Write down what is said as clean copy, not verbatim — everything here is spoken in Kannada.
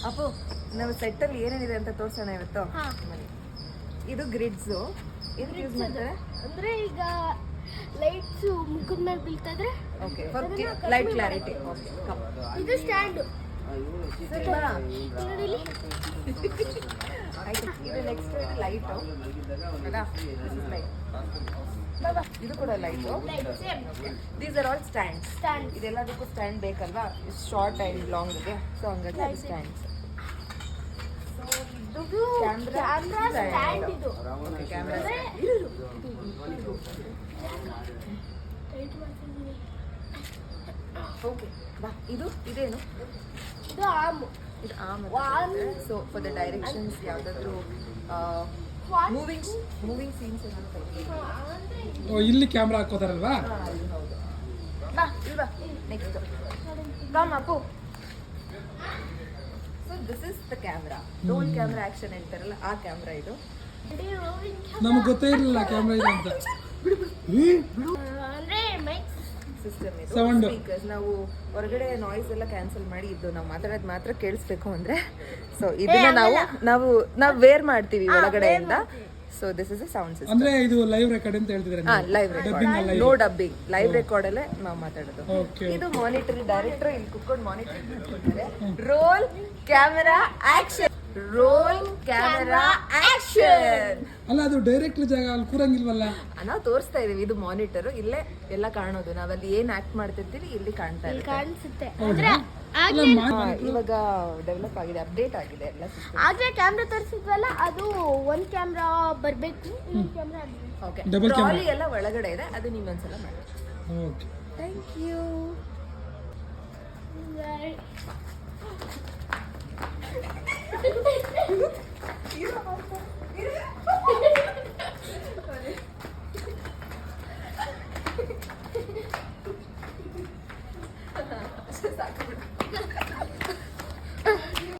ಅಪ್ಪು ನಾವು ಸೆಟ್ಟಲ್ಲಿ ಏನೇನಿದೆ ಅಂತ ತೋರ್ಸೋಣ ಇವತ್ತು. ಇದು ಗ್ರಿಡ್ಸು. ಇದಕ್ಕೆ ಯೂಸ್ ಮಾಡ್ತಾರೆ ಅಂದ್ರೆ ಈಗ ಲೈಟ್ಸ್ ಮುಖದ ಮೇಲೆ ಬೀಳ್ತಾ ಇದ್ರೆ okay for light clarity. Okay ಇದು ಸ್ಟ್ಯಾಂಡ್ ಆಯ್ತು. ಇದು ನೆಕ್ಸ್ಟ್ ಲೈಟು ಅದಾ ಲೈಟ್. ಇದು ಕೂಡ light. These are all stands. ಇದೆಲ್ಲದಕ್ಕೂ ಸ್ಟ್ಯಾಂಡ್ ಬೇಕಲ್ವಾ, ಶಾರ್ಟ್ ಆ್ಯಂಡ್ ಲಾಂಗ್ಗೆ. ಸೊ ಹಂಗಾಗಿ ಅದು ಸ್ಟ್ಯಾಂಡ್ಸ್. ಇದು ಕ್ಯಾಮ್ರಾ ಸ್ಟ್ಯಾಂಡ್. ಇದು ಕ್ಯಾಮ್ರಾ ಓಕೆ ಬಾ. ಇದೇನು? ಇದು ಆರ್ಮ್. ಇದು arm. So for the directions ಯಾವುದಾದ್ರೂ ಮೂವಿಂಗ್ ಸೀನ್ಸ್ ಇಲ್ಲಿ ಕ್ಯಾಮ್ರಾ ಹಾಕೋತಾರಲ್ವಾ? ಹೌದು. ಬಾ ಇಲ್ವಾ next come up. So this is the camera. Roll camera action ಹೇಳ್ತಾರಲ್ಲ ಆ ಕ್ಯಾಮ್ರಾ ಇದು. ನಮಗೆ ಗೊತ್ತೇ ಇರಲಿಲ್ಲ ಕ್ಯಾಮ್ರಾ ಇದೆ ಅಂತ. ಅಂದ್ರೆ ಮೈಕ್ ಸಿಸ್ಟಮ್ ಇದು. Sound. ಸ್ಪೀಕರ್ಸ್. ನಾವು ಹೊರಗಡೆ ನಾಯ್ಸ್ ಎಲ್ಲ ಕ್ಯಾನ್ಸಲ್ ಮಾಡಿ ಇದು ನಾವು ಮಾತಾಡೋದು ಮಾತ್ರ ಕೇಳಿಸ್ಬೇಕು ಅಂದ್ರೆ ಸೊ ಇದನ್ನ ನಾವು ವೇರ್ ಮಾಡ್ತೀವಿ ಒಳಗಡೆಯಿಂದ. So this is a sound system. ಅಂದ್ರೆ ಇದು ಲೈವ್ ರೆಕಾರ್ಡ್ ಅಂತ ಹೇಳ್ತಿದ್ರೆ live record, no dubbing, live record ಅಲ್ಲೇ ನಾವು ಮಾತಾಡೋದು. Okay. ಇದು ಮಾನಿಟರ್. ಡೈರೆಕ್ಟರ್ ಇಲ್ಲಿ ಕುತ್ಕೊಂಡು ಮಾನಿಟರ್ ಮಾಡ್ತಿದ್ದಾರೆ. Roll camera action. Roll camera action. ಅಲ್ಲ ಅದು ಡೈರೆಕ್ಟ್ ಜಾಗ ಅಲ್ಲಿ ಕೂರಂಗಿಲ್ವಲ್ಲ? ನಾವು ತೋರಿಸ್ತಾ ಇದೀವಿ. ಇದು ಮಾನಿಟರ್. ಇಲ್ಲೇ ಎಲ್ಲ ಕಾಣೋದು. ನಾವಲ್ಲಿ ಏನ್ ಆಕ್ಟ್ ಮಾಡ್ತಿರ್ತೀವಿ ಇಲ್ಲಿ ಕಾಣ್ತಾ ಇದೆ. ಕಾಣಿಸುತ್ತೆ. ಹೌದಾ? ಅಲ್ಲ, ಇವಾಗ ಡೆವಲಪ್ ಆಗಿದೆ, ಅಪ್ಡೇಟ್ ಆಗಿದೆ ಎಲ್ಲ ಸಿಸ್ಟಮ್. ಆದ್ರೆ ಕ್ಯಾಮ್ರಾ ತೋರಿಸಿದ್ವಲ್ಲ ಅದು ಒಂದ್ ಕ್ಯಾಮ್ರಾ ಬರ್ಬೇಕು, ಇನ್ನೊಂದ್ camera okay. Double camera. Trolley ಎಲ್ಲ ಒಳಗಡೆ ಇದೆ, ಅದು ನೀವೊಂದ್ಸಲ ಮಾಡಿ. ಓಕೆ. Thank you. ಸಾಕು.